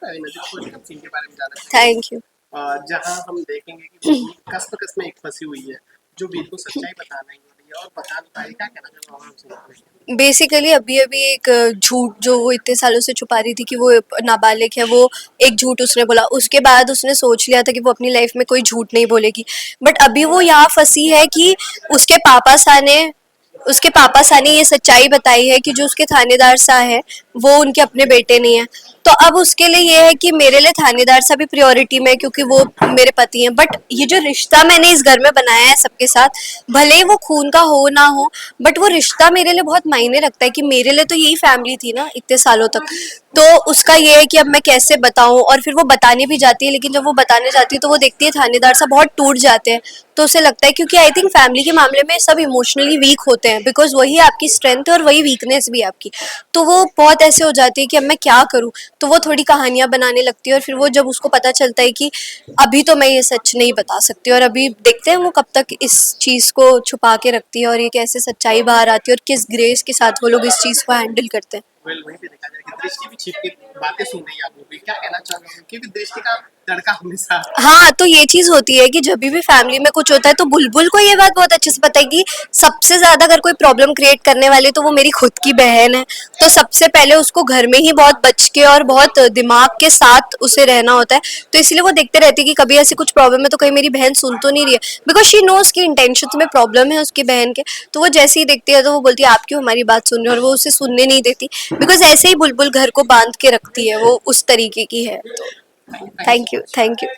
नज़र कुछ कब सीन के बारे में ज़्यादा थैंक यू। जहाँ हम देखेंगे कि बीवी कस में एक फंसी हुई है, जो बीवी को सच्चाई बता नहीं हो रही है और बता नहीं पाई, क्या कहना चाहूँगा आपसे? बेसिकली अभी अभी एक झूठ जो वो इतने सालों से छुपा रही थी कि वो नाबालिग है, वो एक झूठ उसने बोला। उसके बाद उसने सोच लिया था कि वो अपनी लाइफ में कोई झूठ नहीं बोलेगी, बट अभी वो यहाँ फंसी है कि उसके पापा सा ने उसके पापा सा ने ये सच्चाई बताई है कि जो उसके थानेदार सा है वो उनके अपने बेटे नहीं है। तो अब उसके लिए ये है कि मेरे लिए थानेदार सा भी प्रायोरिटी में, क्योंकि वो मेरे पति हैं। बट ये जो रिश्ता मैंने इस घर में बनाया है सबके साथ, भले ही वो खून का हो ना हो, बट वो रिश्ता मेरे लिए बहुत मायने रखता है कि मेरे लिए तो यही फैमिली थी ना इतने सालों तक। तो उसका ये है कि अब मैं कैसे बताऊं, और फिर वो बताने भी जाती है, लेकिन जब वो बताने जाती है तो वो देखती है थानेदार सा बहुत टूट जाते हैं। तो उसे लगता है, क्योंकि आई थिंक फैमिली के मामले में सब इमोशनली वीक होते हैं, बिकॉज वही आपकी स्ट्रेंथ है और वही वीकनेस भी आपकी। तो वो बहुत ऐसे हो जाती है कि अब मैं क्या करूं, तो वो थोड़ी कहानियां बनाने लगती है। और फिर वो जब उसको पता चलता है कि अभी तो मैं ये सच नहीं बता सकती, और अभी देखते हैं वो कब तक इस चीज़ को छुपा के रखती है और ये कैसे सच्चाई बाहर आती है और किस ग्रेस के साथ वो लोग इस चीज़ को हैंडल करते हैं। वेल वहीं पे देखा जाए कि दृष्टि भी छिप के बातें सुन रही है आप लोग भी, क्या कहना चाहोगे? क्योंकि दृष्टि का तड़का हमेशा हाँ, तो ये चीज़ होती है कि जब भी फैमिली में कुछ होता है तो बुलबुल को ये बात बहुत अच्छे से पता है कि सबसे ज़्यादा अगर कोई प्रॉब्लम क्रिएट करने वाली तो वो मेरी खुद की बहन है। तो सबसे पहले उसको घर में ही बहुत बच के और बहुत दिमाग के साथ उसे रहना होता है। तो इसलिए वो देखते रहती है कि कभी ऐसी कुछ प्रॉब्लम है तो कहीं मेरी बहन सुन तो नहीं रही है, बिकॉज शी नोज की इंटेंशन में प्रॉब्लम है उसकी बहन के। तो वो जैसे ही देखती है तो वो बोलती है आप क्यों हमारी बात सुन रहे हो, और वो उसे सुनने नहीं देती, बिकॉज ऐसे ही बुलबुल घर को बांध के रखती है, वो उस तरीके की है। तो thank you thank so you, much. Thank you.